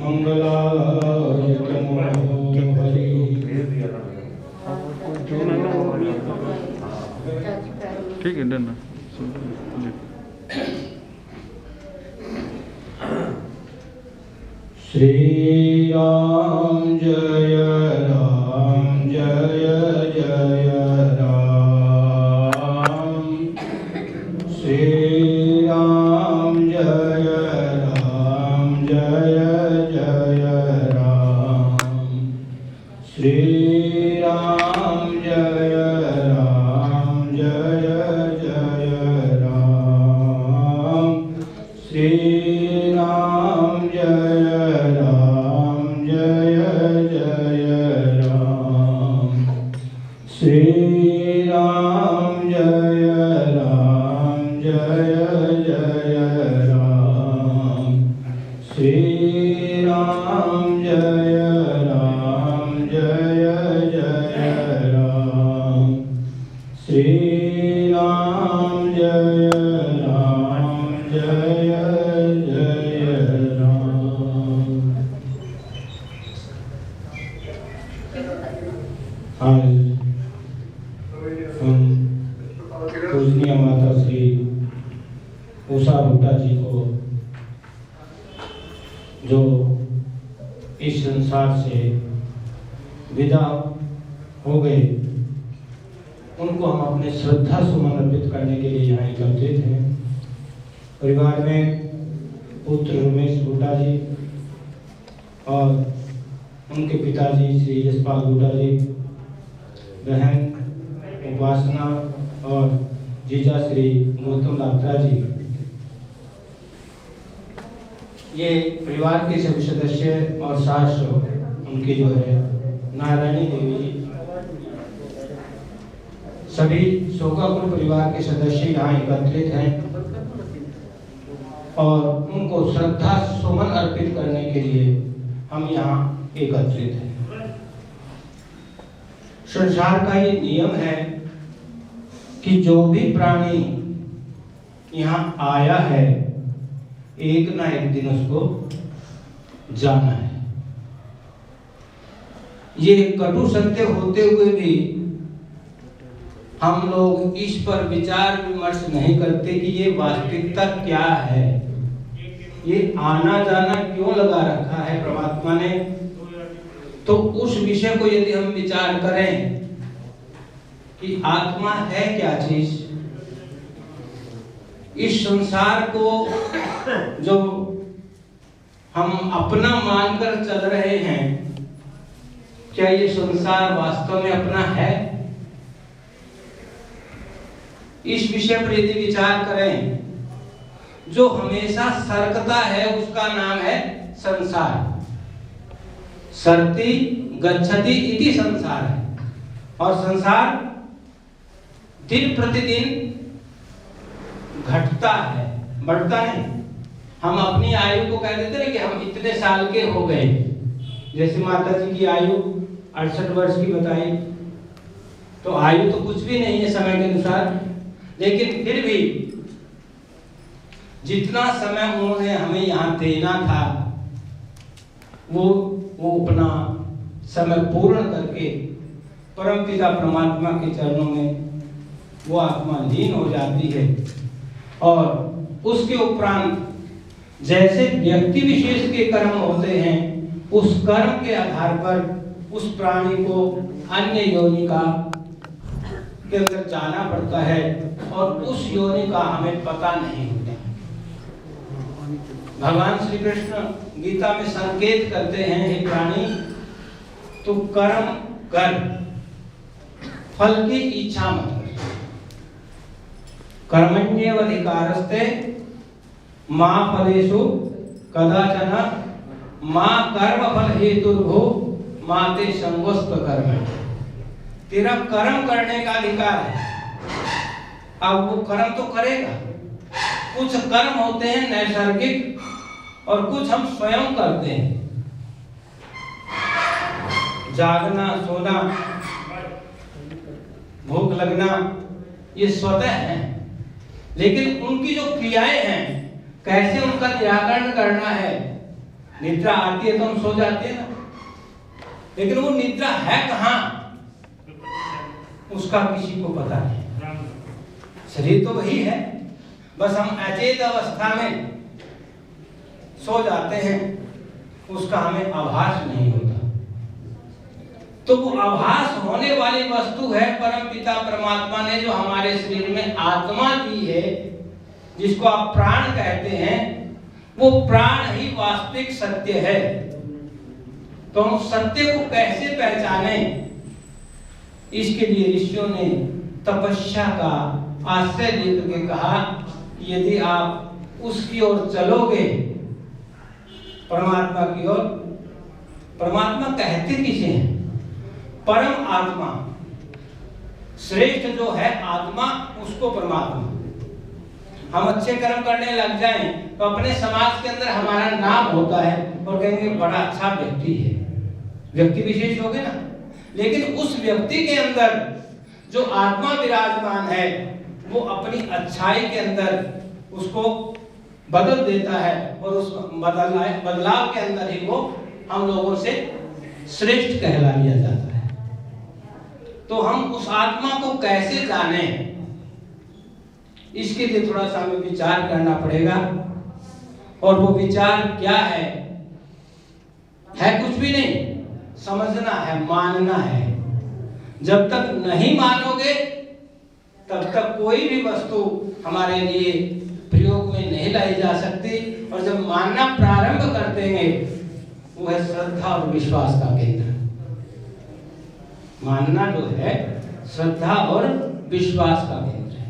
मंगलाय तमो हरि। ठीक है डन। श्री राम जय जय राम। श्री राम जय जय राम। श्री राम जय जय राम। श्री राम जय जय राम। श्री राम जय जय राम। श्री राम जय जय राम। श्री राम जय जय राम। आज हम पूजनीय माता श्री उषा भुट्टा जी को, जो इस संसार से विदा हो गए, उनको हम अपने श्रद्धा सुमन अर्पित करने के लिए यहाँ एकत्रित हैं। परिवार में पुत्र रमेश भुट्टा जी और उनके पिताजी श्री यशपाल भुट्टा जी, बहन उपासना और जीजा श्री गौतम लात्रा जी, ये परिवार के सभी सदस्य और सास उनकी जो है नारायणी देवी जी, सभी शोकाकुल परिवार के सदस्य यहाँ एकत्रित हैं और उनको श्रद्धा सुमन अर्पित करने के लिए हम यहाँ एकत्रित हैं। संसार का ये नियम है कि जो भी प्राणी यहाँ आया है, एक ना एक दिन उसको जाना है। ये कटु सत्य होते हुए भी हम लोग इस पर विचार विमर्श नहीं करते कि ये वास्तविकता क्या है, ये आना जाना क्यों लगा रखा है परमात्मा ने। तो उस विषय को यदि हम विचार करें कि आत्मा है क्या चीज, इस संसार को जो हम अपना मानकर चल रहे हैं, क्या ये संसार वास्तव में अपना है? इस विषय पर यदि विचार करें, जो हमेशा सरकता है उसका नाम है संसार। सरति गच्छति इति संसार है। और संसार दिन प्रतिदिन घटता है, बढ़ता नहीं। हम अपनी आयु को कह देते हैं कि हम इतने साल के हो गए। जैसे माता जी की आयु 68 वर्ष की बताई, तो आयु तो कुछ भी नहीं है समय के अनुसार, लेकिन फिर भी जितना समय उन्होंने हमें यहाँ देना था, वो अपना समय पूर्ण करके परमपिता परमात्मा के चरणों में वो आत्मा लीन हो जाती है। और उसके उपरांत जैसे व्यक्ति विशेष के कर्म होते हैं, उस कर्म के आधार पर उस प्राणी को अन्य योनि का के अंदर जाना पड़ता है और उस योनि का हमें पता नहीं होता। भगवान श्री कृष्ण गीता में संकेत करते हैं, हे प्राणी, तू कर्म कर, फल की इच्छा मत कर। कर्मण्येवाधिकारस्ते मा फलेषु कदाचन मा कर्म फल हेतुर्भो मा ते संगोस्त कर्म। तेरा कर्म करने का अधिकार है। अब वो कर्म तो करेगा। कुछ कर्म होते हैं नैसर्गिक और कुछ हम स्वयं करते हैं। जागना, सोना, भूख लगना, ये स्वतः है। लेकिन उनकी जो क्रियाएं हैं, कैसे उनका निराकरण करना है, निद्रा आती है तो हम सो जाते हैं ना, लेकिन वो निद्रा है कहाँ उसका किसी को पता नहीं। शरीर तो वही है, बस हम अचेत अवस्था में सो जाते हैं, उसका हमें आभास नहीं होता। तो वो आभास होने वाली वस्तु है परम पिता परमात्मा ने जो हमारे शरीर में आत्मा दी है, जिसको आप प्राण कहते हैं, वो प्राण ही वास्तविक सत्य है। तो हम सत्य को कैसे पहचाने, इसके लिए ऋषियों ने तपस्या का आश्रय लेकर के कहा, यदि आप उसकी ओर चलोगे, परमात्मा की ओर। परमात्मा कहते किसे हैं? परम आत्मा, श्रेष्ठ जो है आत्मा, उसको परमात्मा। हम अच्छे कर्म करने लग जाएं तो अपने समाज के अंदर हमारा नाम होता है और कहेंगे बड़ा अच्छा व्यक्ति है, व्यक्ति विशेष हो गए ना। लेकिन उस व्यक्ति के अंदर जो आत्मा विराजमान है, वो अपनी अच्छाई के अंदर उसको बदल देता है और उस बदलाव के अंदर ही वो हम लोगों से श्रेष्ठ कहला लिया जाता है। तो हम उस आत्मा को कैसे जाने, इसके लिए थोड़ा सा हमें विचार करना पड़ेगा। और वो विचार क्या है कुछ भी नहीं, समझना है, मानना है। जब तक नहीं मानोगे तब तक कोई भी वस्तु हमारे लिए प्रयोग में नहीं लाई जा सकती। और जब मानना प्रारंभ कर देंगे, वो है श्रद्धा और विश्वास का केंद्र। मानना जो है श्रद्धा और विश्वास का केंद्र है।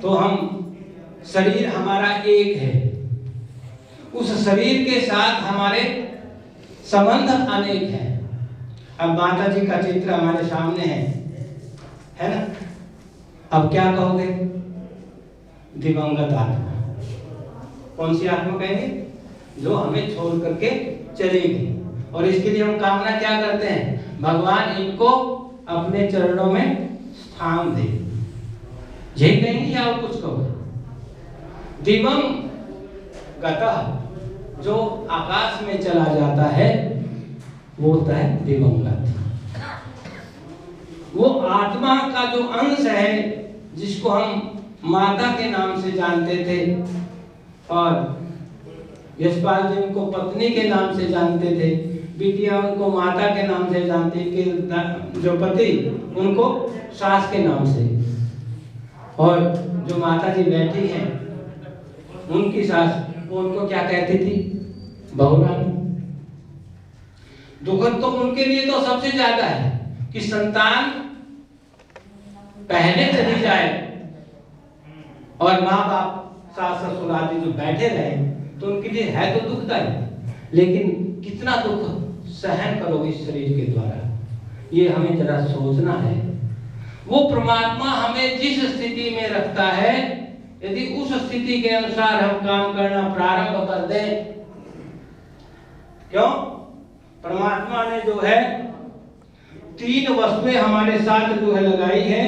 तो हम, शरीर हमारा एक है, उस शरीर के साथ हमारे संबंध अनेक हैं। अब माता जी का चित्र हमारे सामने है ना। अब क्या कहोगे? दिवंगत आत्मा। कौन सी आत्मा कहेंगे? जो हमें छोड़ करके चलेगी। और इसके लिए हम कामना क्या करते हैं? भगवान इनको अपने चरणों में स्थान दे। यही कहेंगे या और कुछ कहोगे? दिवंगत, जो आकाश में चला जाता है, वो होता है दिवंगत। वो आत्मा का जो अंश है, जिसको हम माता के नाम से जानते थे, और यशपाल जी उनको पत्नी के नाम से जानते थे, बिटिया उनको माता के नाम से जानते थे, जो पति उनको सास के नाम से, और जो माता जी बैठी हैं उनकी सास, उनको क्या कहती थी? बहुरानी। दुखद तो उनके लिए तो सबसे ज्यादा है कि संतान पहले चली जाए और माँ बाप सास ससुर आदि जो बैठे रहे, तो उनके लिए है तो दुखदायी। लेकिन कितना दुख सहन करोगे इस शरीर के द्वारा, ये हमें जरा सोचना है। वो परमात्मा हमें जिस स्थिति में रखता है, यदि उस स्थिति के अनुसार हम काम करना प्रारंभ कर दें, क्यों? परमात्मा ने जो है 3 वस्तुएं हमारे साथ जो है लगाई है,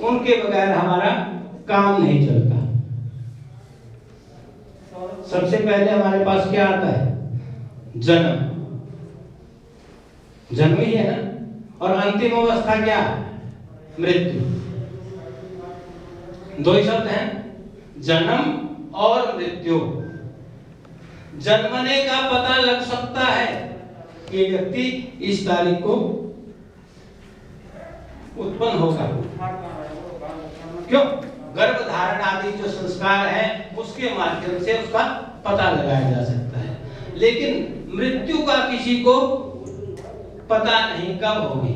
उनके बगैर हमारा काम नहीं चलता। सबसे पहले हमारे पास क्या आता है? जन्म। जन्म ही है ना। और अंतिम अवस्था क्या? मृत्यु। 2 ही शब्द हैं, जन्म और मृत्यु। जन्मने का पता लग सकता है कि ये व्यक्ति इस तारीख को उत्पन्न होगा। क्यों? गर्भ धारण आदि जो संस्कार है, उसके माध्यम से उसका पता लगाया जा सकता है। लेकिन मृत्यु का किसी को पता नहीं कब होगी।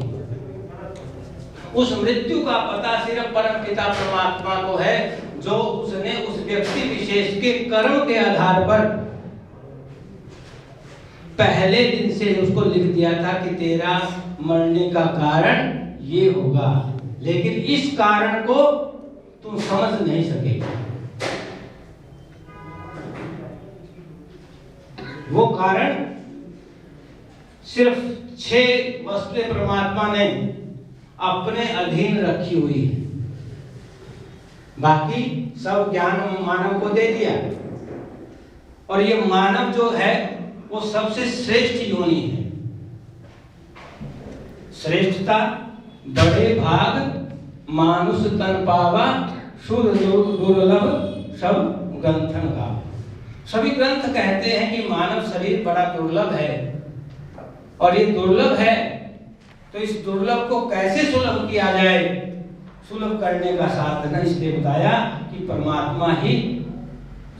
उस मृत्यु का पता सिर्फ परम पिता परमात्मा को है, जो उसने उस व्यक्ति विशेष के कर्म के आधार पर पहले दिन से उसको लिख दिया था कि तेरा मरने का कारण ये होगा, लेकिन इस कारण को तुम समझ नहीं सकेगा। वो कारण सिर्फ 6 वस्तुएं परमात्मा ने अपने अधीन रखी हुई है, बाकी सब ज्ञान मानव को दे दिया। और ये मानव जो है वो सबसे श्रेष्ठ योनि है। श्रेष्ठता बड़े भाग मानुष तन पावा, शुद्ध दुर्लभ सब ग्रंथन का। सभी ग्रंथ कहते हैं कि मानव शरीर बड़ा दुर्लभ है, और ये दुर्लभ है तो इस दुर्लभ को कैसे सुलभ किया जाए। सुलभ करने का साधन इसलिए बताया कि परमात्मा ही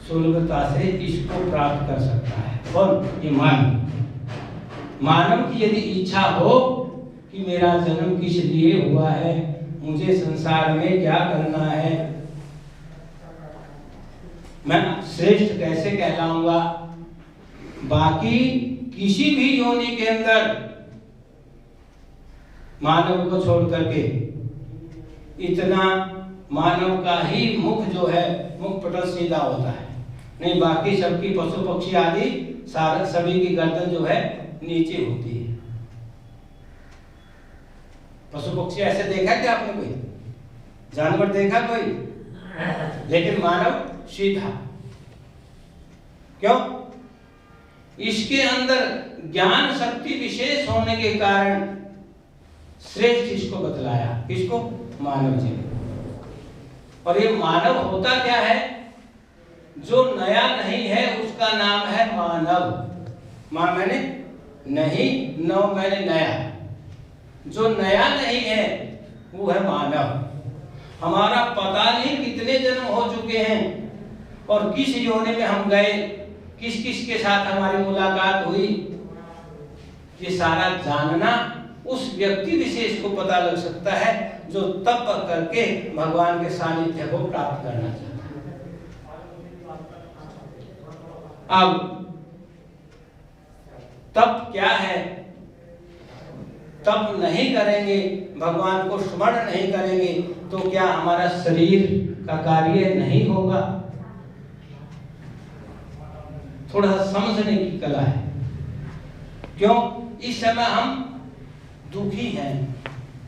सुलभता से इसको प्राप्त कर सकता है। कौन? ये मानव। मानव की यदि इच्छा हो कि मेरा जन्म किस लिए हुआ है, मुझे संसार में क्या करना है, मैं श्रेष्ठ कैसे कहलाऊंगा, बाकी किसी भी योनि के अंदर मानव को छोड़ करके इतना मानव का ही मुख जो है मुख पटल सीधा होता है, नहीं बाकी सबकी पशु पक्षी आदि सारे सभी की गर्दन जो है नीचे होती है। पशु पक्षी ऐसे देखा क्या आपने? कोई जानवर देखा कोई? लेकिन मानव सीधा। क्यों? इसके अंदर ज्ञान शक्ति विशेष होने के कारण श्रेष्ठ इसको बतलाया। किसको? मानव जी। और ये मानव होता क्या है? जो नया नहीं है उसका नाम है मानव। मां मैंने नहीं, नव मैंने नया। जो नया नहीं है वो है मानव। हमारा पता नहीं कितने जन्म हो चुके हैं और किस योनि में हम गए, किस किस के साथ हमारी मुलाकात हुई, ये सारा जानना उस व्यक्ति विशेष को पता लग सकता है जो तप करके भगवान के सानिध्य को प्राप्त करना चाहता है। अब तप क्या है? तप नहीं करेंगे, भगवान को स्मरण नहीं करेंगे तो क्या हमारा शरीर का कार्य नहीं होगा? थोड़ा सा समझने की कला है। क्यों? इस समय हम दुखी हैं,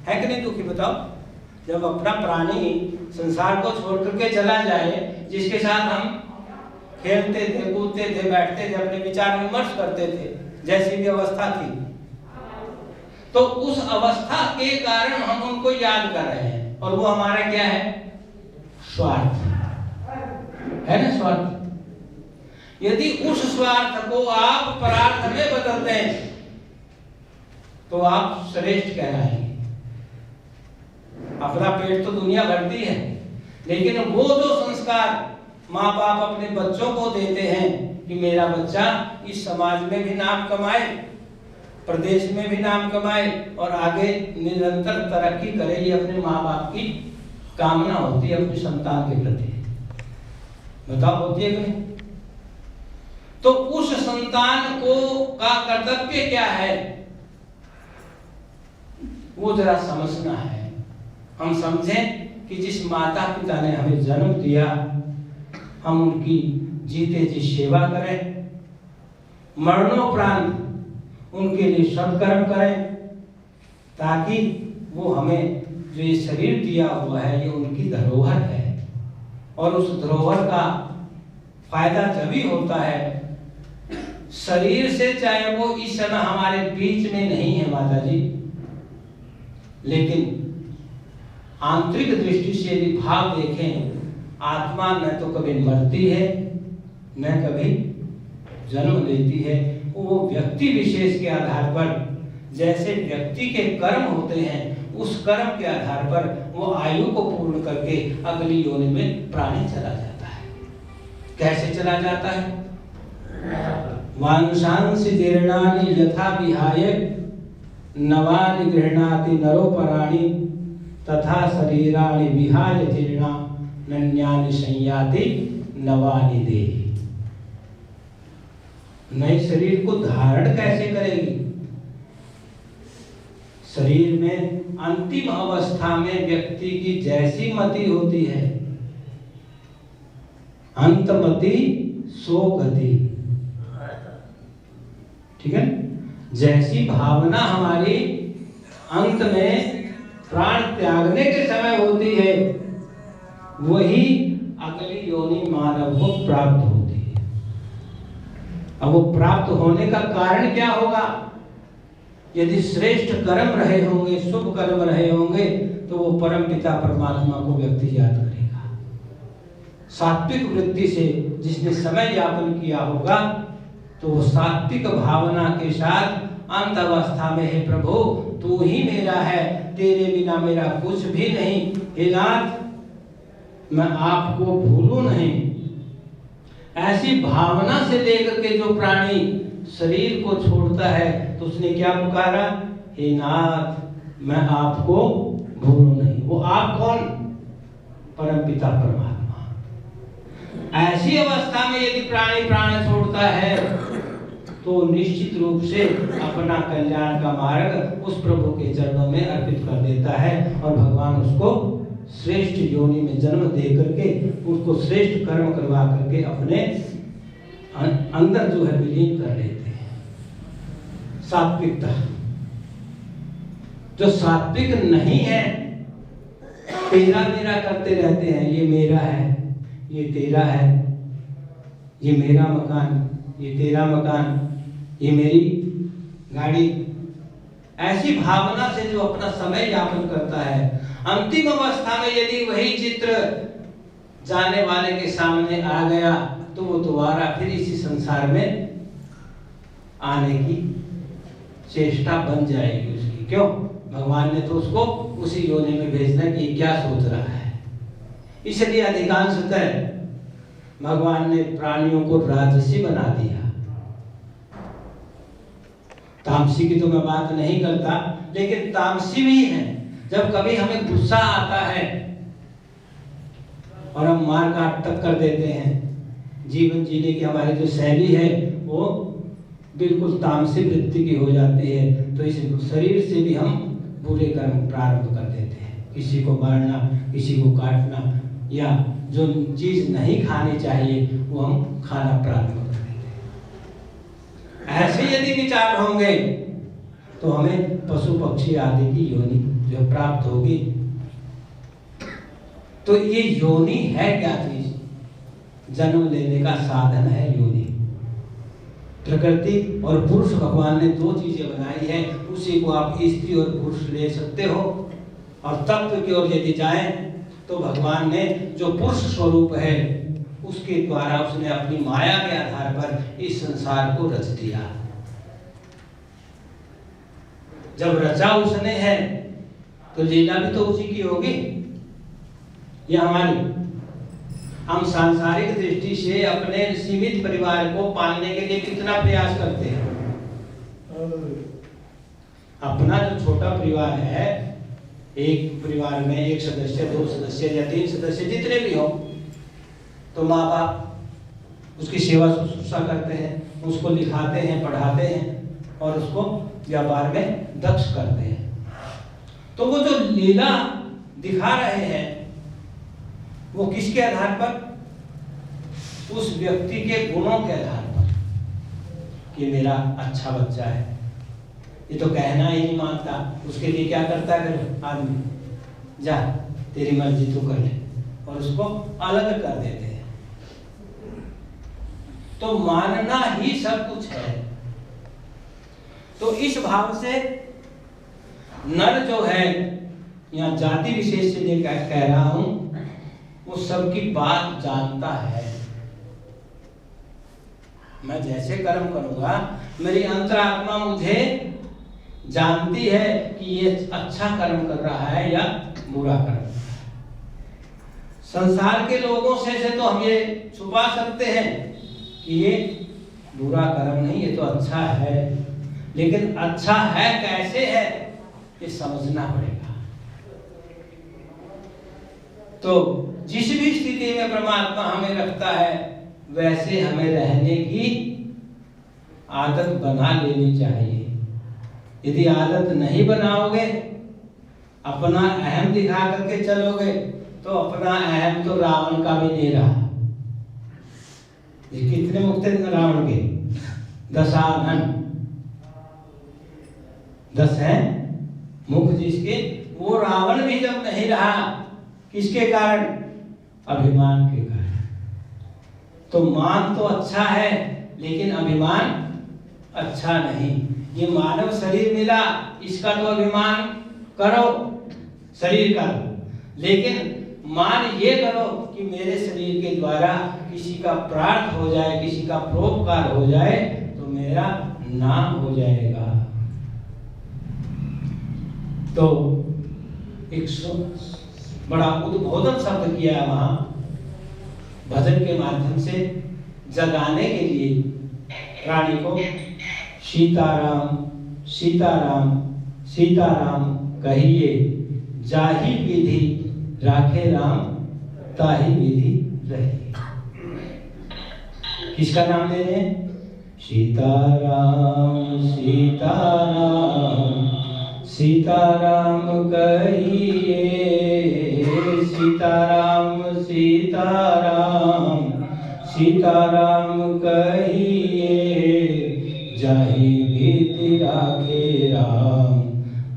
है कि नहीं दुखी? बताओ। जब अपना प्राणी संसार को छोड़ करके चला जाए, जिसके साथ हम खेलते थे, कूदते थे, बैठते थे, अपने विचार विमर्श करते थे, जैसी भी अवस्था थी, तो उस अवस्था के कारण हम उनको याद कर रहे हैं। और वो हमारा क्या है? स्वार्थ है ना? स्वार्थ। यदि उस स्वार्थ को आप परार्थ में बदल दें तो आप श्रेष्ठ कहलाएंगे। अपना पेट तो दुनिया भरती है, लेकिन वो जो संस्कार माँ बाप अपने बच्चों को देते हैं कि मेरा बच्चा इस समाज में भी नाम कमाए, प्रदेश में भी नाम कमाए और आगे निरंतर तरक्की करे, ये अपने माँ बाप की कामना होती है अपनी संतान के प्रति। बताओ होती है कि नहीं? तो उस संतान को का कर्तव्य क्या है वो जरा समझना है। हम समझें कि जिस माता पिता ने हमें जन्म दिया, हम उनकी जीते जी सेवा करें, मरणोपरांत उनके लिए सत्कर्म करें, ताकि वो हमें जो ये शरीर दिया हुआ है ये उनकी धरोहर है। और उस धरोहर का फायदा तभी होता है शरीर से, चाहे वो इस समय हमारे बीच में नहीं है माता जी, लेकिन आंतरिक दृष्टि से यदि भाव देखें, आत्मा न तो कभी मरती है न कभी जन्म लेती है। वो व्यक्ति विशेष के आधार पर, जैसे व्यक्ति के कर्म होते हैं, उस कर्म के आधार पर वो आयु को पूर्ण करके अगली योनि में प्राणी चला जाता है। कैसे चला जाता है? वांशांसि जीर्णानि यथा विहाय नवानि गृह्णाति नरोपराणि तथा शरीराणि विहाय जीर्णा नन्यानि संयाति नवानि देहि। नए शरीर को धारण कैसे करेगी? शरीर में अंतिम अवस्था में व्यक्ति की जैसी मति होती है, अंतमति सो गति, ठीक है? जैसी भावना हमारी अंत में प्राण त्यागने के समय होती है, वही अगली योनि मानव को प्राप्त होती है। अब वो प्राप्त होने का कारण क्या होगा? यदि श्रेष्ठ कर्म रहे होंगे, शुभ कर्म रहे होंगे, तो वो परम पिता परमात्मा को व्यक्ति याद करेगा। सात्विक वृत्ति से जिसने समय यापन किया होगा, तो वो सात्विक भावना के साथ अंत अवस्था में, हे प्रभु तू ही मेरा है, तेरे बिना मेरा कुछ भी नहीं, हे नाथ मैं आपको भूलूं नहीं, ऐसी भावना से लेकर के जो प्राणी शरीर को छोड़ता है, तो उसने क्या पुकारा? हे नाथ मैं आपको भूलूं नहीं। वो आप कौन? परम पिता परमात्मा। ऐसी अवस्था में यदि प्राणी प्राण छोड़ता है, तो निश्चित रूप से अपना कल्याण का मार्ग उस प्रभु के चरणों में अर्पित कर देता है, और भगवान उसको श्रेष्ठ योनि में जन्म दे करके उसको श्रेष्ठ कर्म करवा करके अपने अंदर जो है विलीन कर लेते हैं। सात्विकता। जो सात्विक नहीं है, तेरा मेरा करते रहते हैं, ये मेरा है, ये तेरा है, ये मेरा मकान, ये तेरा मकान, ये मेरी गाड़ी, ऐसी भावना से जो अपना समय यापन करता है, अंतिम अवस्था में यदि वही चित्र जाने वाले के सामने आ गया, तो वो दोबारा फिर इसी संसार में आने की चेष्टा बन जाएगी उसकी। क्यों? भगवान ने तो उसको उसी योनि में भेजना कि क्या सोच रहा है। इसलिए अधिकांशतः भगवान ने प्राणियों को राजसी बना दिया। तामसी की तो मैं बात नहीं करता, लेकिन तामसी भी है। जब कभी हमें गुस्सा आता है और हम मार काट तक कर देते हैं, जीवन जीने की हमारी जो शैली है वो बिल्कुल तामसी वृत्ति की हो जाती है, तो इस शरीर से भी हम बुरे कर्म प्रारंभ कर देते हैं। किसी को मारना, किसी को काटना, या जो चीज नहीं खानी चाहिए वो हम खाना प्रारंभ कर देते हैं। ऐसे यदि विचार होंगे तो हमें पशु पक्षी आदि की योनि जो प्राप्त होगी। तो ये योनि है क्या चीज? जन्म लेने का साधन है योनि। प्रकृति और पुरुष भगवान ने दो चीजें बनाई है, उसी को आप स्त्री और पुरुष ले सकते हो। और तत्व की ओर यदि जाएं तो भगवान ने जो पुरुष स्वरूप है उसके द्वारा उसने अपनी माया के आधार पर इस संसार को रच दिया। जब रचा उसने है तो लीला भी तो उसी की होगी। यह हमारी, हम सांसारिक दृष्टि से अपने सीमित परिवार को पालने के लिए कितना प्रयास करते हैं। अपना जो छोटा परिवार है, एक परिवार में एक सदस्य, दो सदस्य या तीन सदस्य जितने भी हो, तो माँ बाप उसकी सेवा शुश्रूषा करते हैं, उसको लिखाते हैं, पढ़ाते हैं और उसको व्यापार में दक्ष करते हैं। तो वो जो लीला दिखा रहे हैं वो किसके आधार पर? उस व्यक्ति के गुणों के आधार पर कि मेरा अच्छा बच्चा है। ये तो कहना ही नहीं मानता, उसके लिए क्या करता है फिर आदमी? जा तेरी मर्जी तू कर ले, और उसको अलग कर देते हैं। तो मानना ही सब कुछ है। तो इस भाव से नर जो है, यहाँ जाति विशेष से ये कह रहा हूं, वो सबकी बात जानता है। मैं जैसे कर्म करूंगा, मेरी अंतरात्मा मुझे जानती है कि ये अच्छा कर्म कर रहा है या बुरा कर्म। संसार के लोगों से तो हम ये छुपा सकते हैं कि ये बुरा कर्म नहीं, ये तो अच्छा है। लेकिन अच्छा है कैसे है ये समझना पड़ेगा। तो जिस भी स्थिति में परमात्मा हमें रखता है, वैसे हमें रहने की आदत बना लेनी चाहिए। यदि आदत नहीं बनाओगे, अपना अहम दिखा करके चलोगे, तो अपना अहम तो रावण का भी नहीं रहा। कितने मुक्त हैं रावण के? 10 आनन, 10 हैं मुख जिसके, वो रावण भी जब नहीं रहा, किसके कारण? अभिमान के कारण। तो मान तो अच्छा है, लेकिन अभिमान अच्छा नहीं। ये मानव शरीर मिला, इसका तो अभिमान करो शरीर का, लेकिन मान ये करो कि मेरे शरीर के द्वारा किसी का प्रार्थ हो जाए, किसी का परोपकार हो जाए तो मेरा नाम हो जाएगा। तो एक बड़ा उद्बोधन शब्द किया है वहां भजन के माध्यम से जगाने के लिए प्राणी को। सीताराम सीताराम सीताराम कहिए, जाहि विधि राखे राम, ताहि विधि रही। किसका नाम ले रहे हैं? सीताराम सीताराम सीताराम कहिए, सीताराम सीताराम सीताराम कहिए, जाहि विधि राखे राम,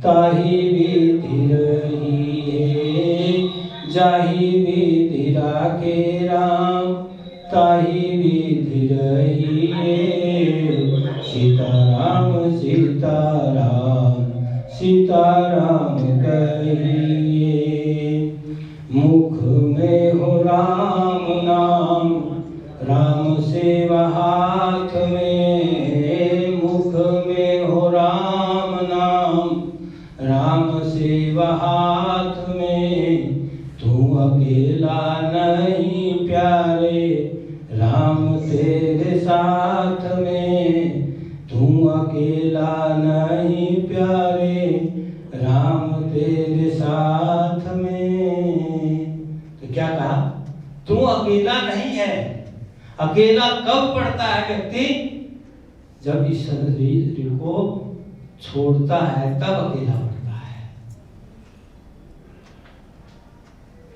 ताहि विधि रहिए, जाहि विधि राखे राम, ताहि विधि रहिए। सीताराम सीताराम सीताराम कहिए, मुख में हो राम नाम, राम सेवा हाथ में, मुख में हो राम नाम, राम सेवा हाथ में, तू अकेला नहीं प्यारे, राम तेरे साथ में, तू अकेला नहीं प्यारे, राम तेरे साथ में। तो क्या कहा? तू अकेला नहीं है। अकेला कब पड़ता है व्यक्ति? जब इस शरीर को छोड़ता है तब अकेला पड़ता है।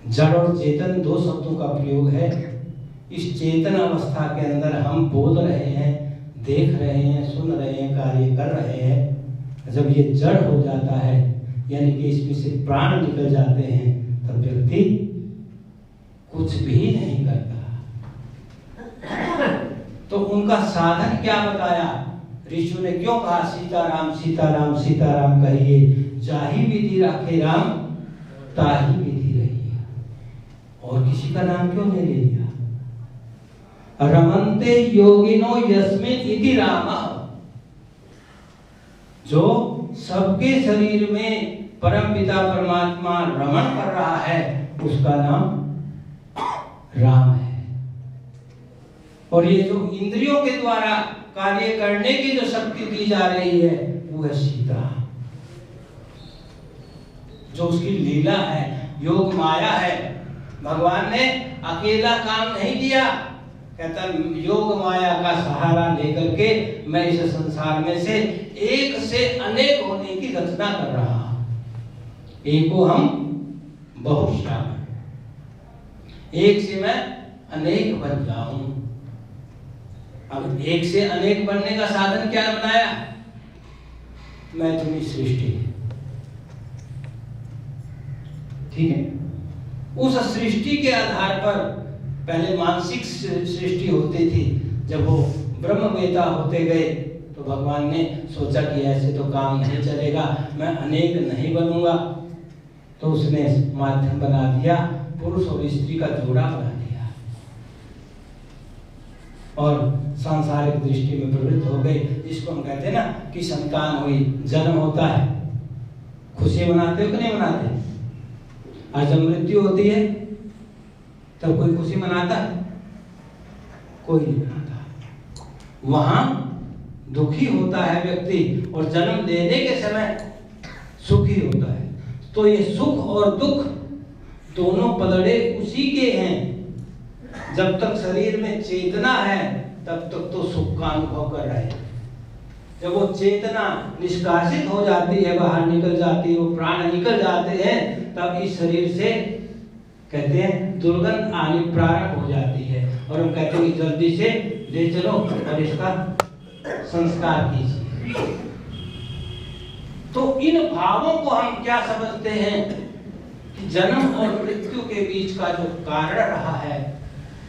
जड़ और चेतन दो शब्दों का प्रयोग है। इस चेतन अवस्था के अंदर हम बोल रहे हैं, देख रहे हैं, सुन रहे हैं, कार्य कर रहे हैं। जब ये जड़ हो जाता है, यानी कि इसमें से प्राण निकल जाते हैं, तब व्यक्ति कुछ भी नहीं करता। तो उनका साधन क्या बताया ऋषियों ने? क्यों कहा सीताराम सीताराम सीताराम कहिए, जाहि विधि राखे राम, ताहि विधि रहिए। और किसी का नाम क्यों नहीं ले लिया? रमन्ते योगिनो यस्मिन् इति रामः। जो सबके शरीर में परम पिता परमात्मा रमण कर रहा है, उसका नाम राम है। और ये जो इंद्रियों के द्वारा कार्य करने की जो शक्ति दी जा रही है, वो है सीता। जो उसकी लीला है, योग माया है। भगवान ने अकेला काम नहीं किया। कहता योग माया का सहारा लेकर के मैं इस संसार में से एक से अनेक होने की रचना कर रहा हूं। एको हम बहुश्याम, एक से मैं अनेक बन जाऊं। अब एक से अनेक बनने का साधन क्या बनाया? मैं तुम्हें सृष्टि, ठीक है। उस सृष्टि के आधार पर पहले मानसिक सृष्टि होती थी। जब वो ब्रह्मवेता होते गए तो भगवान ने सोचा कि ऐसे तो काम नहीं चलेगा, मैं अनेक नहीं बनूंगा। तो उसने माध्यम बना दिया, पुरुष और स्त्री का जोड़ा बना दिया और सांसारिक दृष्टि में प्रवृत्त हो गए। जिसको हम कहते हैं ना कि संतान हुई, जन्म होता है, खुशी मनाते हो कि नहीं मनाते? आज जब मृत्यु होती है तब कोई खुशी मनाता है? कोई नहीं मनाता। वहां दुखी होता है व्यक्ति और जन्म लेने के समय सुखी होता है। तो ये सुख और दुख दोनों पलड़े उसी के हैं। जब तक शरीर में चेतना है तब तक तो सुख का अनुभव कर रहे हैं। जब वो चेतना निष्कासित हो जाती है, बाहर निकल जाती है, वो प्राण निकल जाते हैं, तब इस शरीर से कहते हैं दुर्गंध आनी प्रारंभ हो जाती है। और हम कहते हैं कि जल्दी से ले चलो और इसका संस्कार कीजिए। तो इन भावों को हम क्या समझते हैं कि जन्म और मृत्यु के बीच का जो कारण रहा है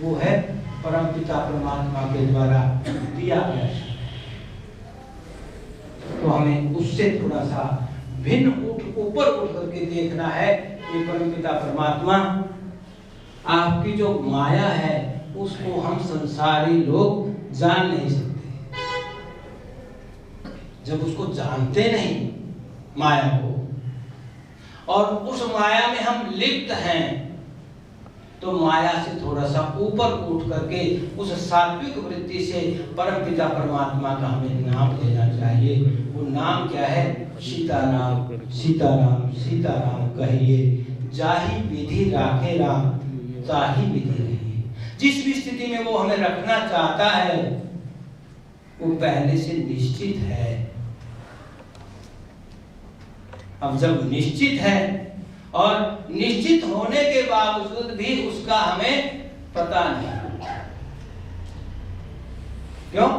वो है परमपिता परमात्मा के द्वारा दिया गया है। तो हमें उससे थोड़ा सा भिन्न ऊपर उठ करके देखना है कि परमपिता परमात्मा आपकी जो माया है उसको हम संसारी लोग जान नहीं सकते। जब उसको जानते नहीं माया को और उस माया में हम लिप्त हैं तो माया से थोड़ा सा ऊपर उठ करके उस सात्विक वृत्ति से परमपिता परमात्मा का हमें नाम लेना चाहिए। वो नाम क्या है? सीताराम सीताराम सीताराम कहिए, जाहि विधि राखे राम ताहि विधि रहिए। जिस भी स्थिति में वो हमें रखना चाहता है वो पहले से निश्चित है। अब जब निश्चित है और निश्चित होने के बावजूद भी उसका हमें पता नहीं, क्यों?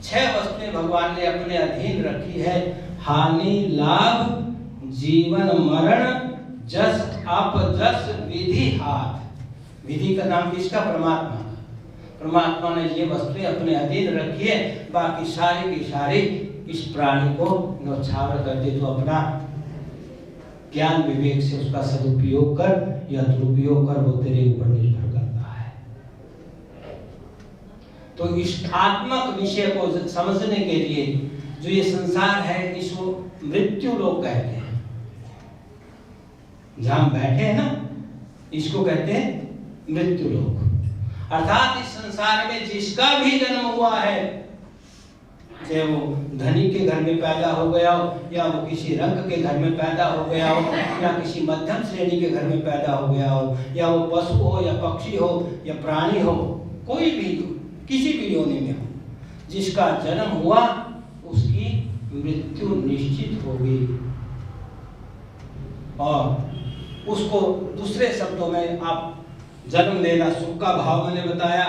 6 वस्तुएं भगवान ने अपने अधीन रखी है। हानि लाभ जीवन मरण जस अपजस विधि हाथ। विधि का नाम किसका? परमात्मा का। परमात्मा ने ये वस्तुएं अपने अधीन रखी है, बाकी सारी की सारी इस प्राणी को न्यौछावर कर दे। तो अपना ज्ञान विवेक से उसका सदुपयोग कर या दुरुपयोग कर, वो तेरे ऊपर निर्भर करता है। तो इस आत्मक विषय को समझने के लिए जो ये संसार है इसको मृत्यु लोक कहते हैं। जहां बैठे हैं ना, इसको कहते हैं मृत्यु लोक। अर्थात इस संसार में जिसका भी जन्म हुआ है, चाहे वो धनी के घर में पैदा हो गया हो या वो किसी रंग के घर में पैदा हो गया हो या किसी मध्यम श्रेणी के घर में पैदा हो गया हो या वो पशु हो या पक्षी हो या प्राणी हो, कोई भी किसी भी योनि में हो, जिसका जन्म हुआ उसकी मृत्यु निश्चित होगी। और उसको दूसरे शब्दों में आप जन्म लेना सुख का भाव मैंने बताया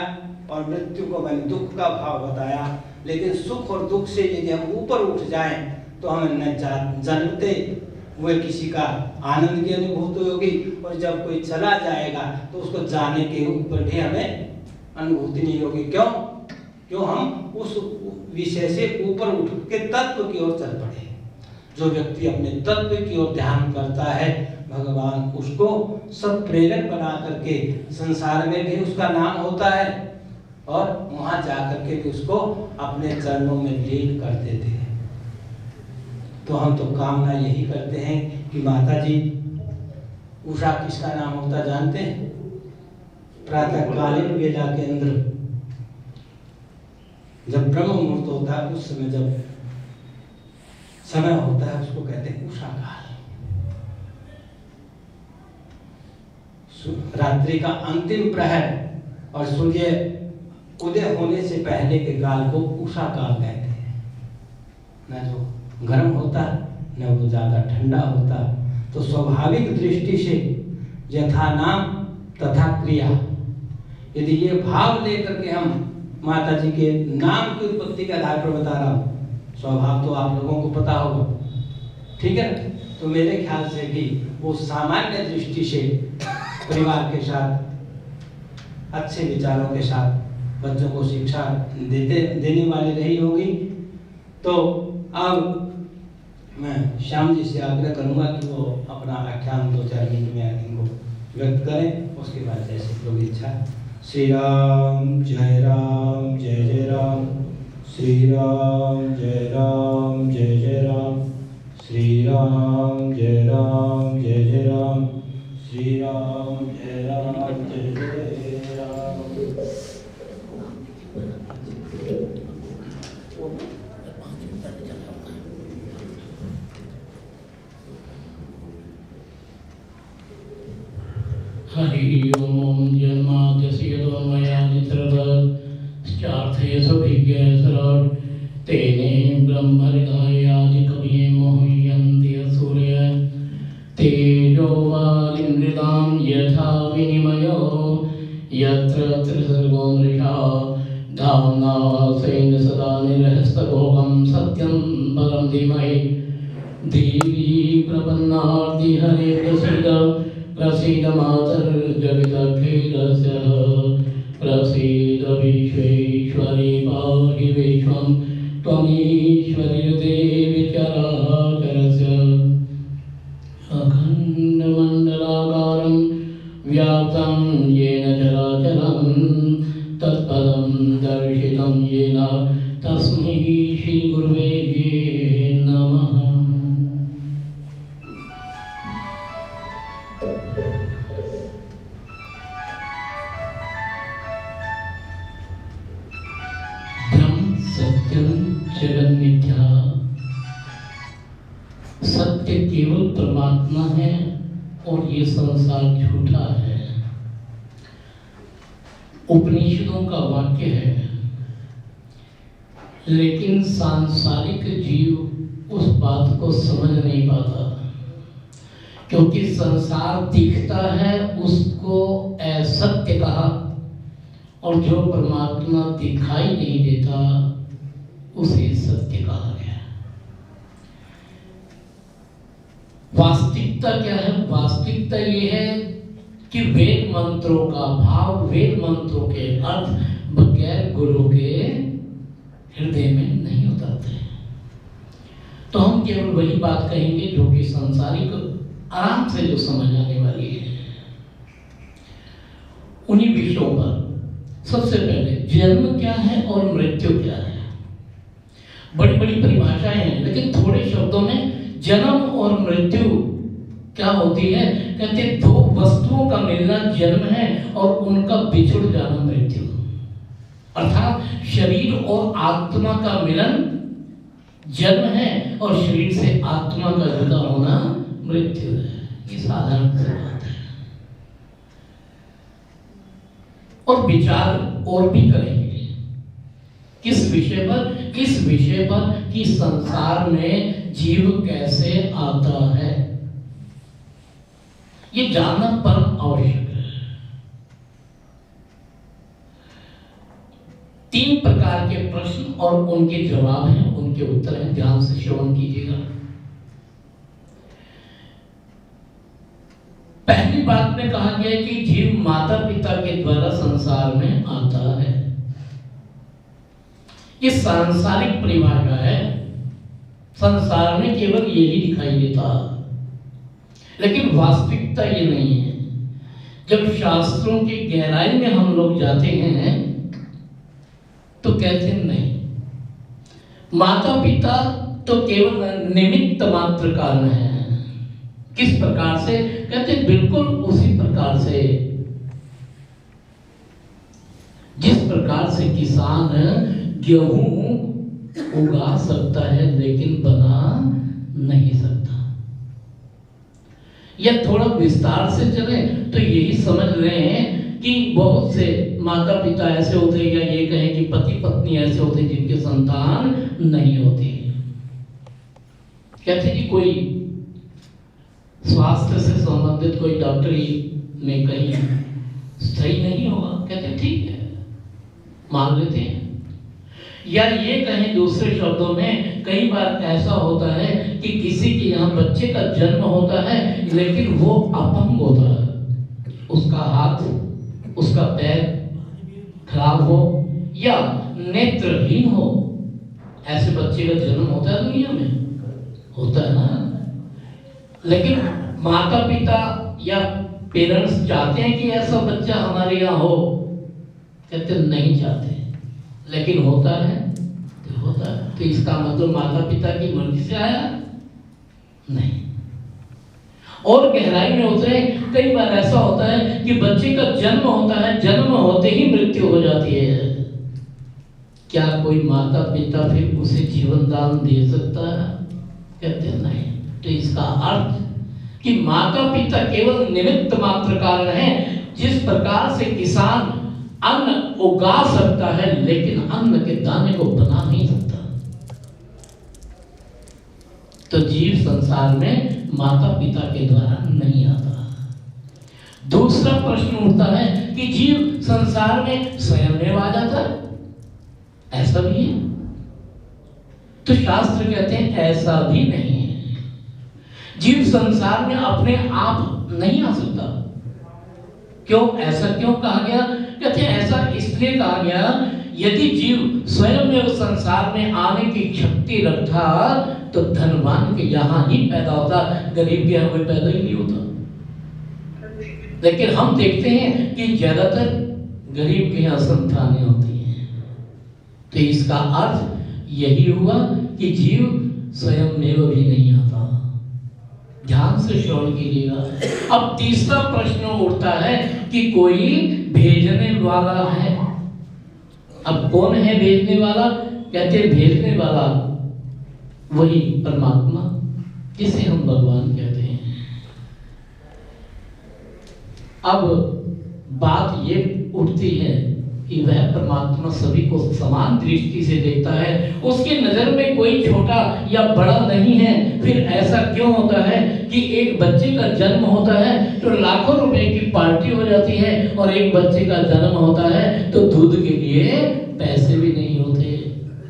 और मृत्यु को मैंने दुख का भाव बताया। लेकिन सुख और दुख से यदि हम ऊपर उठ जाएं तो हमें न जन्मते हुए किसी का आनंद की अनुभूति होगी और जब कोई चला जाएगा तो उसको जाने के ऊपर भी हमें अनुभूति नहीं होगी। क्यों हम उस विषय से ऊपर उठ के तत्व की ओर चल पड़े। जो व्यक्ति अपने तत्व की ओर ध्यान करता है, भगवान उसको सब प्रेरक बना करके संसार में भी उसका नाम होता है और वहां जाकर के भी उसको अपने चरणों में लीन कर देते हैं। तो हम तो कामना यही करते हैं कि माता जी, उषा किसका नाम होता जानते हैं? प्रातःकालीन वेला के अंदर जब ब्रह्म मुहूर्त होता है उस समय जब समय होता है उसको कहते हैं उषा काल। रात्रि का अंतिम प्रहर और सूर्य उदय होने से पहले के काल को उषा काल कहते हैं। न जो गर्म होता न वो ज्यादा ठंडा होता। तो स्वाभाविक दृष्टि से यथा नाम तथा क्रिया, यदि ये भाव लेकर के हम माता जी के नाम की उत्पत्ति के आधार पर बता रहा हूँ, स्वभाव तो आप लोगों को पता होगा, ठीक है? तो मेरे ख्याल से भी वो सामान्य दृष्टि से परिवार के साथ अच्छे विचारों के साथ बच्चों को शिक्षा देने वाली रही होगी। तो अब मैं श्याम जी से आग्रह करूंगा कि वो अपना आख्यान 2-4 मिनट में इनको व्यक्त करें, उसके बाद जैसे लोग इच्छा। श्री राम जय राम जय जय राम, श्री राम जय राम जय जय राम, श्री राम जय राम जय जय राम, श्री राम जय राम जय जय राम। हरि ओम जन्माद्यस्य यतोन्मयादितरतश्चार्थेषु तेने ब्रह्महृदायादिकवये मोहयन्ति सूर्य तेजो वारिमृतां यथा विनिमयो यत्र त्रिसर्गो मृषा धाम्ना स्वेन सदा निरस्तभोगं सत्यं परं धीमहि देवी प्रपन्नार्ति हरे प्रसीद मातर्जगदखिलस्य प्रसीद विश्वेश्वरी पाहि विश्वं त्वमीश्वरी देवी चराचरस्य अखण्डमण्डलाकारं व्याप्तं येन चराचरं तत्पदं दर्शितं येन तस्मै श्रीगुरुवे नमः। सत्यम जगन मिथ्या, सत्य केवल परमात्मा है और ये संसार झूठा है। उपनिषदों का वाक्य है, लेकिन सांसारिक जीव उस बात को समझ नहीं पाता, क्योंकि संसार दिखता है उसको असत्य कहा, और जो परमात्मा दिखाई नहीं देता उसे सत्य कहा गया। वास्तविकता क्या है? वास्तविकता ये है कि वेद मंत्रों का भाव, वेद मंत्रों के अर्थ बगैर गुरु के हृदय में नहीं उतरते। तो हम केवल वही बात कहेंगे जो कि सांसारिक आराम से जो समझ आने वाली है। उन्हीं विषयों पर सबसे पहले जन्म क्या है और मृत्यु क्या है। बड़ी बड़ी परिभाषाएं हैं, लेकिन थोड़े शब्दों में जन्म और मृत्यु क्या होती है। कहते दो वस्तुओं का मिलना जन्म है और उनका बिछुड़ जाना मृत्यु। अर्थात शरीर और आत्मा का मिलन जन्म है और शरीर से आत्मा का जुदा होना मृत्यु है। ये साधारण सी बात है। और विचार और भी करेंगे किस विषय पर? इस विषय पर कि संसार में जीव कैसे आता है, ये जानना परम आवश्यक है। 3 प्रकार के प्रश्न और उनके जवाब हैं, उनके उत्तर हैं, ध्यान से श्रवण कीजिएगा। पहली बात में कहा गया कि जीव माता पिता के द्वारा संसार में आता है। ये सांसारिक परिभाषा है, संसार में केवल यही दिखाई देता, लेकिन वास्तविकता ये नहीं है। जब शास्त्रों की गहराई में हम लोग जाते हैं तो कहते हैं नहीं, माता पिता तो केवल निमित्त मात्र कारण है। किस प्रकार से? कहते बिल्कुल उसी प्रकार से जिस प्रकार से किसान गेहूं उगा सकता है लेकिन बना नहीं सकता। या थोड़ा विस्तार से चले तो यही समझ रहे हैं कि बहुत से माता पिता ऐसे होते हैं, या ये कहें कि पति पत्नी ऐसे होते हैं जिनके संतान नहीं होती। कहते जी कोई स्वास्थ्य से संबंधित कोई डॉक्टरी में कहीं सही नहीं होगा, कहते ठीक है मान लेते हैं। या ये कहें दूसरे शब्दों में, कई बार ऐसा होता है कि किसी के यहाँ बच्चे का जन्म होता है लेकिन वो अपंग होता है, उसका हाथ उसका पैर खराब हो या नेत्रहीन हो, ऐसे बच्चे का जन्म होता है दुनिया में, होता है ना। लेकिन माता पिता या पेरेंट्स चाहते हैं कि ऐसा बच्चा हमारे यहाँ हो? कहते नहीं चाहते, लेकिन होता है तो होता है। तो इसका मतलब माता पिता की मर्जी से आया नहीं। और गहराई में उतरे, कई बार ऐसा होता है कि बच्चे का जन्म होता है, जन्म होते ही मृत्यु हो जाती है। क्या कोई माता पिता फिर उसे जीवन दान दे सकता है? कहते नहीं। तो इसका अर्थ कि माता पिता केवल निमित्त मात्र कारण है। जिस प्रकार से किसान अन्न उगा सकता है लेकिन अन्न के दाने को बना नहीं सकता, तो जीव संसार में माता पिता के द्वारा नहीं आता। दूसरा प्रश्न उठता है कि जीव संसार में स्वयं आ जाता है, ऐसा भी है? तो शास्त्र कहते हैं ऐसा भी नहीं है। जीव संसार में अपने आप नहीं आ सकता। क्यों? ऐसा क्यों कहा गया? कहते हैं ऐसा इसलिए कहा गया, यदि जीव स्वयं में उस संसार में आने की शक्ति रखता तो धनवान के यहाँ ही पैदा होता, गरीब के यहाँ कोई पैदा ही नहीं होता। लेकिन हम देखते हैं कि ज्यादातर गरीब के यहाँ संतानें होती हैं। तो इसका अर्थ यही हुआ कि जीव स्वयं में वो भी नहीं आता। ध्यान से श्रवण कीजिएगा। अब तीसरा प्रश्न उठता है कि कोई भेजने वाला है। अब कौन है भेजने वाला? कहते हैं भेजने वाला वही परमात्मा जिसे हम भगवान कहते हैं। अब बात ये उठती है कि वह परमात्मा सभी को समान दृष्टि से देखता है, उसकी नजर में कोई छोटा या बड़ा नहीं है। फिर ऐसा क्यों होता है कि एक बच्चे का जन्म होता है तो लाखों रुपए की पार्टी हो जाती है, और एक बच्चे का जन्म होता है तो दूध के लिए पैसे भी नहीं होते।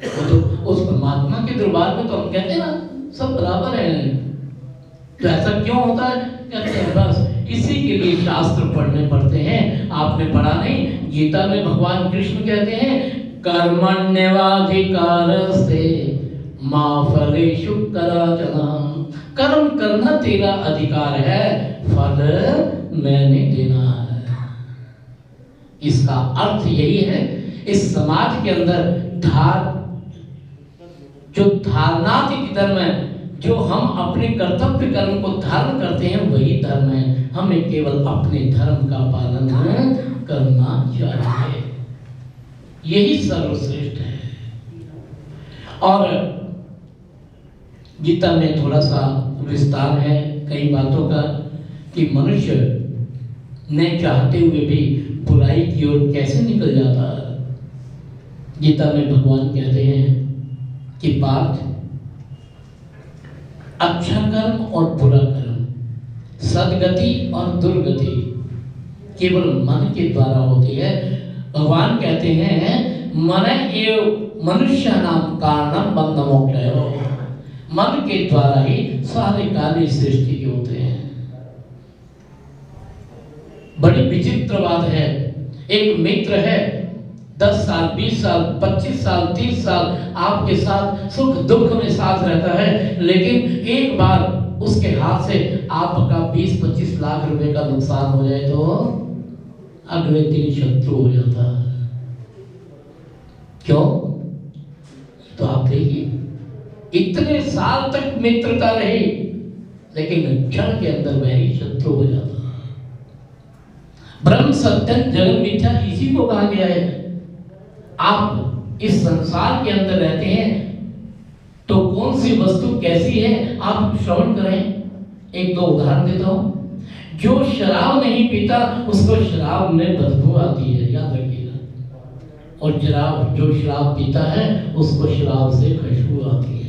तो उस परमात्मा के दरबार में तो हम कहते हैं ना सब बराबर है। तो ऐसा क्यों होता है? कहते हैं बस इसी के लिए शास्त्र पढ़ने पड़ते हैं। आपने पढ़ा नहीं? गीता में भगवान कृष्ण कहते हैं कर्मण्यवाधिकारस्ते मा फलेषु कदाचन। कर्म करना तेरा अधिकार है, फल मैंने देना है। इसका अर्थ यही है, इस समाज के अंदर जो धारणात्मक धर्म है, जो हम अपने कर्तव्य कर्म को धारण करते हैं वही धर्म है। हमें केवल अपने धर्म का पालन करना चाहिए, यही सर्वश्रेष्ठ है। और गीता में थोड़ा सा विस्तार है कई बातों का कि मनुष्य न चाहते हुए भी बुराई की ओर कैसे निकल जाता है। गीता में भगवान कहते हैं कि पार्थ, अच्छा कर्म और बुरा कर्म, सदगति और दुर्गति केवल मन के द्वारा होती है। भगवान कहते हैं मन एव मनुष्य नाम कारणम बंध मोक्षयो। मन के द्वारा ही सारे कार्य सृष्टि के होते हैं। बड़ी विचित्र बात है, एक मित्र है 10 साल 20 साल 25 साल 30 साल आपके साथ सुख दुख में साथ रहता है, लेकिन एक बार उसके हाथ से आपका 20-25 लाख रुपए का नुकसान हो जाए तो अगले दिन शत्रु हो जाता है। क्यों? तो आप देखिए इतने साल तक मित्रता रही, लेकिन क्षण के अंदर वह ही शत्रु हो जाता है। ब्रह्म सत्यम जगत मिथ्या इसी को कहा गया है। आप इस संसार के अंदर रहते हैं तो कौन सी वस्तु कैसी है आप श्रवण करें। एक दो उदाहरण देता हूं। जो शराब नहीं पीता उसको शराब में बदबू आती है, याद रखिएगा। और जो शराब पीता है उसको शराब से खुशबू आती है।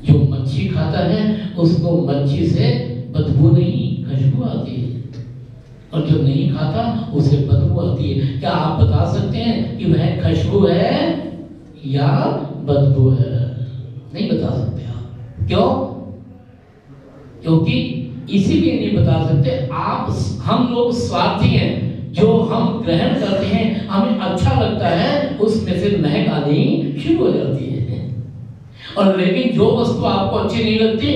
जो मच्छी खाता है उसको मच्छी से बदबू नहीं खुशबू आती है, और जो नहीं खाता उसे बदबू आती है। क्या आप बता सकते हैं कि वह खुशबू है या बदबू है? नहीं बता सकते आप। क्यों? क्योंकि इसीलिए नहीं बता सकते, हम लोग स्वार्थी हैं। जो हम ग्रहण करते हैं हमें अच्छा लगता है, उसमें से महक आनी शुरू हो जाती है। और लेकिन जो वस्तु आपको अच्छी नहीं लगती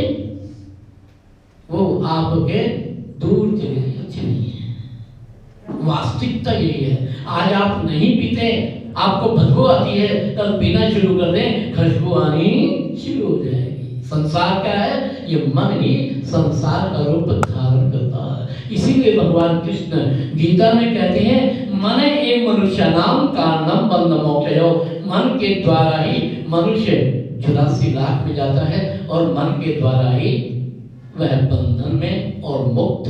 वो आपके दूर चली गई, अच्छी नहीं है। वास्तविकता यही है। आज आप नहीं पीते, आपको बदबू आती है, कल पीना शुरू कर दें, खुशबू आनी शुरू हो जाएगी। संसार क्या है? ये मन ही संसार का रूप धारण करता है। इसीलिए भगवान कृष्ण गीता में कहते हैं मन एव मनुष्य नाम कारणम बंध मोक्षयो। मन के द्वारा ही मनुष्य 84 लाख में जाता है, और मन के द्वारा ही वह बंधन में और मुक्त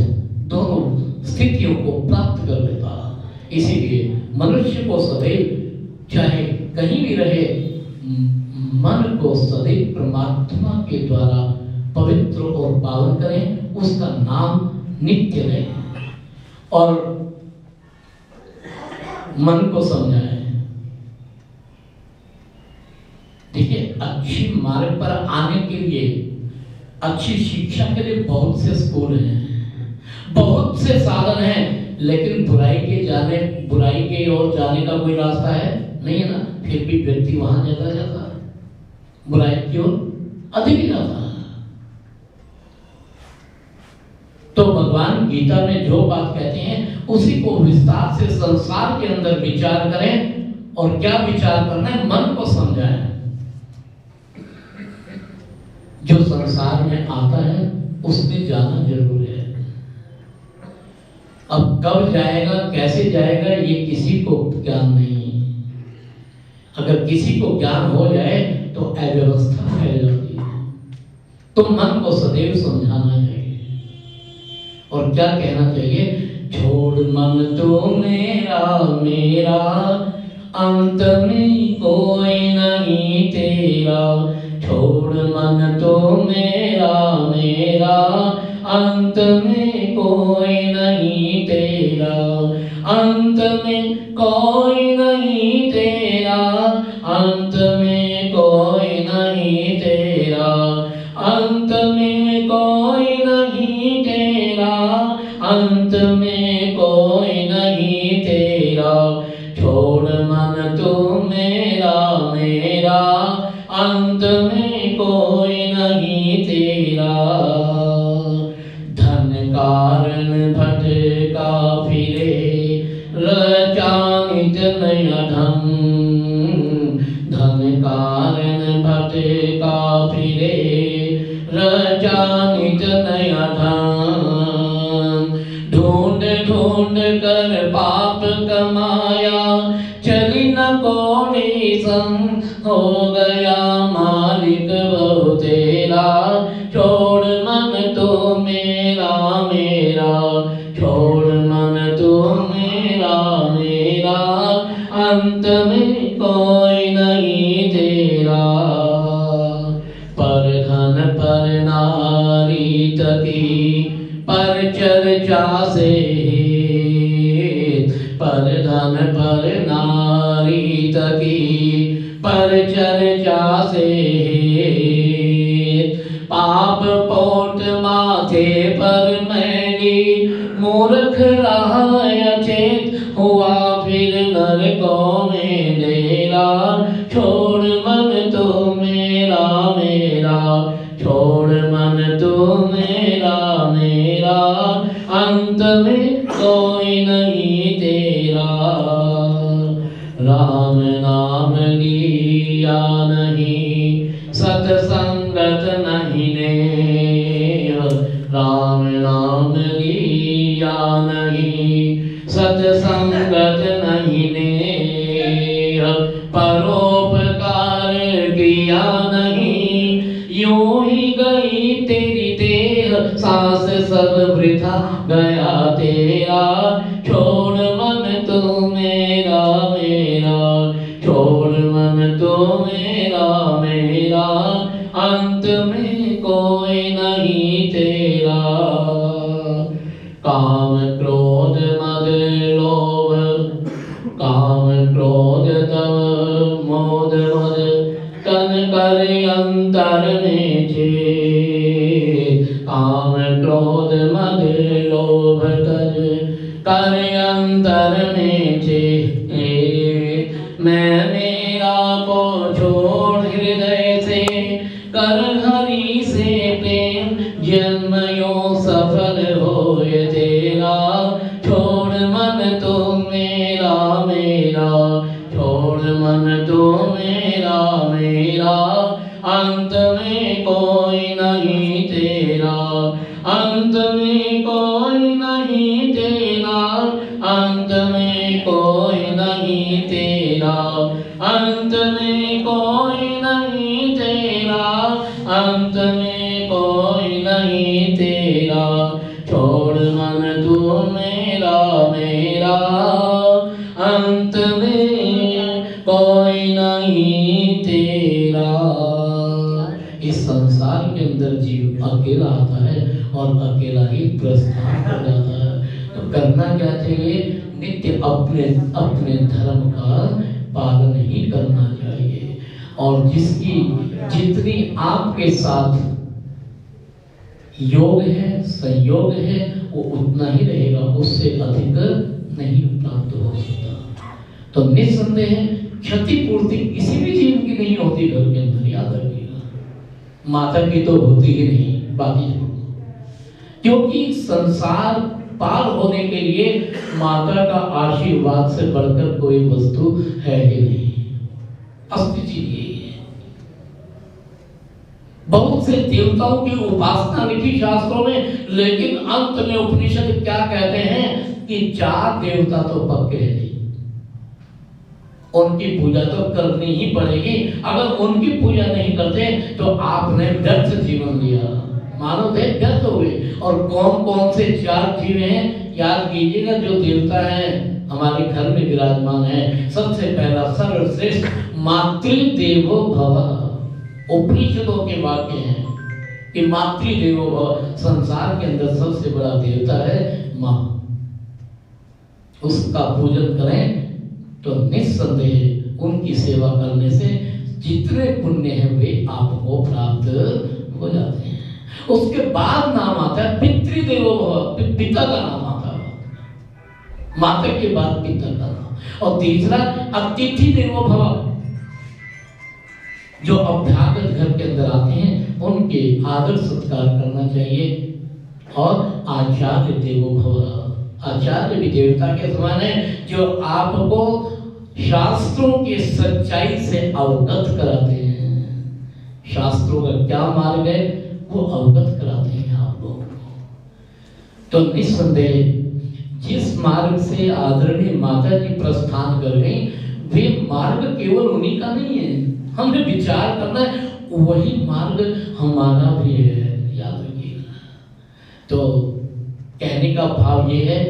दोनों स्थितियों को प्राप्त कर लेता है। इसीलिए मनुष्य को सदैव चाहे कहीं भी रहे, मन को सदैव परमात्मा के द्वारा पवित्र और पावन करें, उसका नाम नित्य रहे और मन को समझाएं। देखिए, अच्छी मार्ग पर आने के लिए, अच्छी शिक्षा के लिए बहुत से स्कूल हैं, बहुत से साधन हैं, लेकिन बुराई के ओर जाने का कोई रास्ता है नहीं है ना, फिर भी व्यक्ति वहां चला जाता है, बुराई की ओर अधिक जाता है। तो भगवान गीता में जो बात कहते हैं उसी को विस्तार से संसार के अंदर विचार करें, और क्या विचार करना है, मन को समझाएं। जो संसार में आता है उसने जाना जरूर है। अब कब जाएगा, कैसे जाएगा, ये किसी को ज्ञान नहीं है। अगर किसी को ज्ञान हो जाए तो अव्यवस्था फैल जाती है। तो मन को सदैव समझाना चाहिए और क्या कहना चाहिए, छोड़ मन तो मेरा अंत में कोई नहीं तेरा। छोड़ मन तो मेरा अंत में कोई नहीं तेरा। अंत में कोई नहीं तेरा। अंत में कोई नहीं तेरा। अंत में कोई नहीं तेरा। अंत में कोई नहीं तेरा। छोड़ मन तो मेरा अंत में कोई नहीं तेरा। धन कारण भटका फिरे रचानित नया ढंग। धन कारण भटका फिरे रचानित नया ढंग। ढूंढ ढूंढ कर पाप कमाया चली न कोड़ी संग। हो गया मालिक वो तेरा। छोड़ मन तो मेरा छोड़ मन तो मेरा अंत में कोई नहीं तेरा। पर धन पर नारी तकी पर चर्चा से। पर धन पर नारी तकी पर चर्चा से। पाप पोट माथे पर मैली मूर्ख रहा अचेत हुआ फिर नरकों में डेरा। छोड़ मन तो मेरा छोड़ मन तो मेरा अंत में कोई नहीं तेरा। राम नाम लिया नहीं सत्संगत नहीं नेह। राम नाम लिया नहीं सत्संगत नहीं नेह। परोपकार किया नहीं यूं ही गई तेरी देह। सांस सब वृथा गया तेरा। छोड़ मन तो मेरा छोड़ मन तो मेरा अंत में कोई नहीं तेरा। काम क्रोध मद लोभ काम क्रोध तव मोद मद तन कर अंतर में छेद। काम क्रोध मद लोभ कर अंतर में छेद। मैं मेरा को छोड़ हृदय से कर हरि से प्रेम। जन्म यो सफल होए तेरा। छोड़ मन तो मेरा छोड़ मन तो मेरा अंत में कोई नहीं तेरा। अंत में कोई नहीं तेरा। अंत में कोई नहीं तेरा। अंत में कोई नहीं तेरा। अंत में कोई नहीं तेरा। छोड़ मन तू मेरा अंत में कोई नहीं तेरा। इस संसार के अंदर जीव अकेला आता है और अकेला ही प्रस्थान कर जाता है। तो करना क्या चाहिए, नित्य अपने अपने धर्म का पालन ही करना चाहिए। और जिसकी जितनी आपके साथ योग है, संयोग है, वो उतना ही रहेगा, उससे अधिक नहीं प्राप्त हो सकता। तो निस्संदेह क्षतिपूर्ति किसी भी जीव की नहीं होती घर के अंदर, याद रखिएगा। माता की तो होती ही नहीं, बाकी क्योंकि संसार पार होने के लिए माता का आशीर्वाद से बढ़कर कोई वस्तु है ही नहीं। असली चीज यही है। बहुत से देवताओं की उपासना लिखी शास्त्रों में, लेकिन अंत में उपनिषद क्या कहते हैं कि 4 देवता तो पक्के हैं, उनकी पूजा तो करनी ही पड़ेगी। अगर उनकी पूजा नहीं करते तो आपने व्यर्थ जीवन लिया, मानव देह व्यर्थ हो गए। और कौन कौन से 4 जीव हैं याद कीजिएगा, जो देवता हैं हमारे घर में विराजमान है। सबसे पहला सर्वश्रेष्ठ मातृदेवो भव, उपनिषदों के वाक्य हैं कि मातृदेवो भव, संसार के अंदर सबसे बड़ा देवता है माँ। उसका पूजन करें तो निस्संदेह उनकी सेवा करने से जितने पुण्य हैं वे आपको प्राप्त हो जाते हैं। उसके बाद नाम आता है पितृदेवो भव, पिता का नाम आता है, माता के बाद पिता का नाम। और तीसरा अतिथि देवो भव, जो अभ्यागत घर के अंदर आते हैं उनके आदर सत्कार करना चाहिए। और आचार्य देवो भव, आचार्य भी देवता के समान है, जो आपको शास्त्रों की सच्चाई से अवगत कराते हैं। शास्त्रों का क्या मार्ग है वो अवगत कराते हैं आप लोगों को। तो निस्संदेह जिस मार्ग से आदरणीय माता जी प्रस्थान कर गई, वे मार्ग केवल उन्हीं का नहीं है, हमने विचार करना है वही मार्ग हमारा भी है, याद रखिएगा। तो कहने का भाव ये है,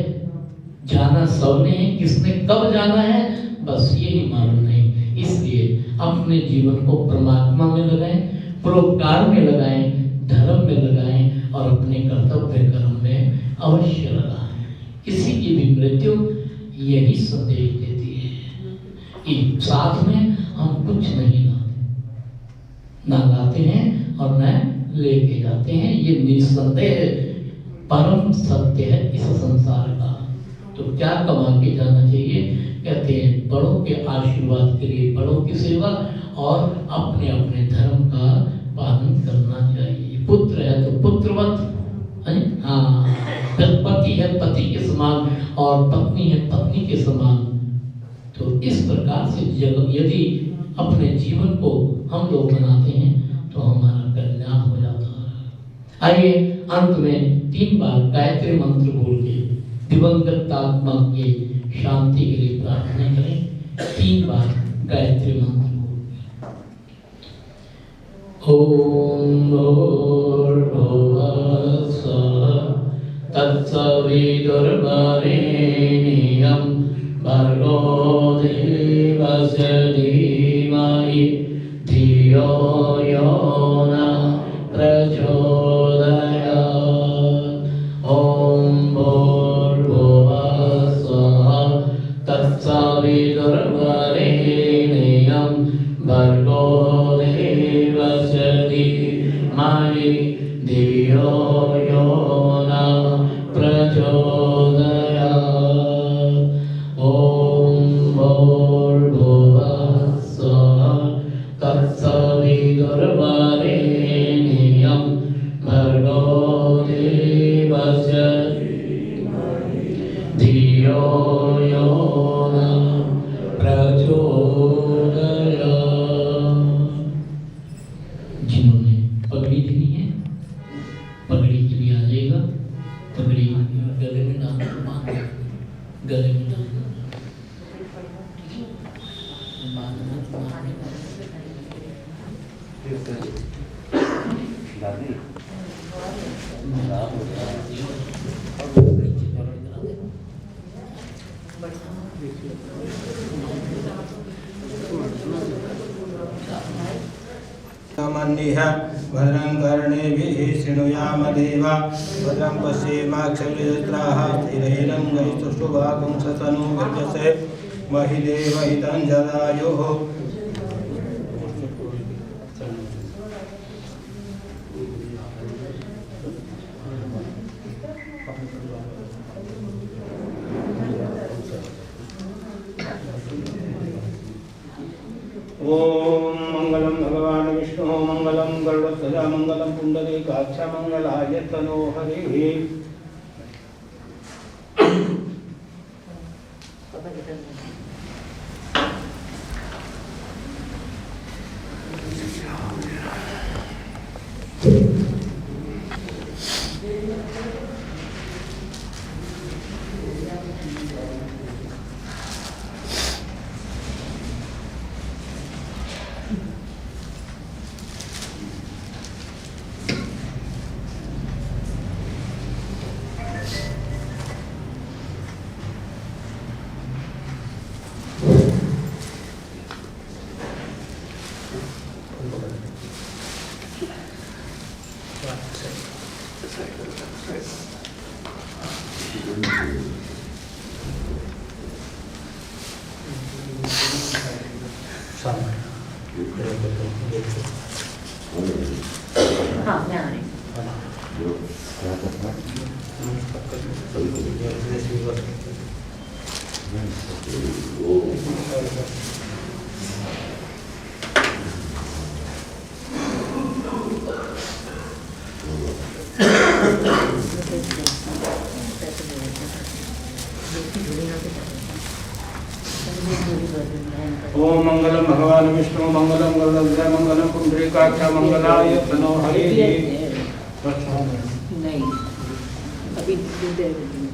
जाना सबने है, किसने कब जाना है बस यही मालूम नहीं। इसलिए अपने जीवन को परमात्मा में लगाएं, परोपकार में लगाएं, धर्म में लगाएं और अपने कर्तव्य कर्म में अवश्य लगाएं। किसी की भी मृत्यु यही संदेश देती है कि साथ में हम कुछ नहीं लाते, ना लाते हैं और न लेके जाते हैं। ये निस्संदेह परम सत्य है इस संसार का। तो क्या कमा के जाना चाहिए? कहते हैं बड़ों के आशीर्वाद के लिए बड़ों की सेवा और अपने अपने धर्म का पालन करना चाहिए। पुत्र है तो पुत्रवत, हाँ, पति है पति के समान और पत्नी है पत्नी के समान। तो इस प्रकार से यदि अपने जीवन को हम लोग बनाते हैं तो हमारा कल्याण हो जाता है। आइए अंत में 3 बार गायत्री मंत्र बोल के दिवंगत आत्मा की शांति के लिए प्रार्थना करें। 3 बार गायत्री मंत्र बोल। ओम भूर्भुवः स्वः तत्सवितुर्वरेण्यं भर्गो देवस्य धीमहि धियो यो नः प्रचोदयात्। ओम भूर्भुवः स्वः तत्सवितुर्वरेण्यं भर्गो देवस्य धीमहि धियो यो नः प्रचोदयात्। ओम भूर्भुवः स्वः तत्सवितुर्वरेण्यं भर्गो देवस्य धियो यो नः प्रचोदयात्। जिन्होंने पगड़ी देनी है पगड़ी के लिए आ जाएगा। पगड़ी गले में डालना, गले में डालना, भद्रं कर्णेभिः शृणुयाम देवा भद्रं पश्येमाक्षभिर्यजत्राः स्थिरैरङ्गैस्तुष्टुवागुं सतनुभिर्यसे महिदेवहितं जदायुः। ओम मंगलम भगवान विष्णु मंगलम गरुड़ध्वजा मंगलम पुंडरीकाक्ष मंगलाय तनो हरि। हाँ मैं आ रही ओम मंगलम भगवान विष्णु मंगलम गरुड़ध्वजा मंगलम पुंडरीकाक्ष मंगलाय तनो हरि। नहीं अभी देर नहीं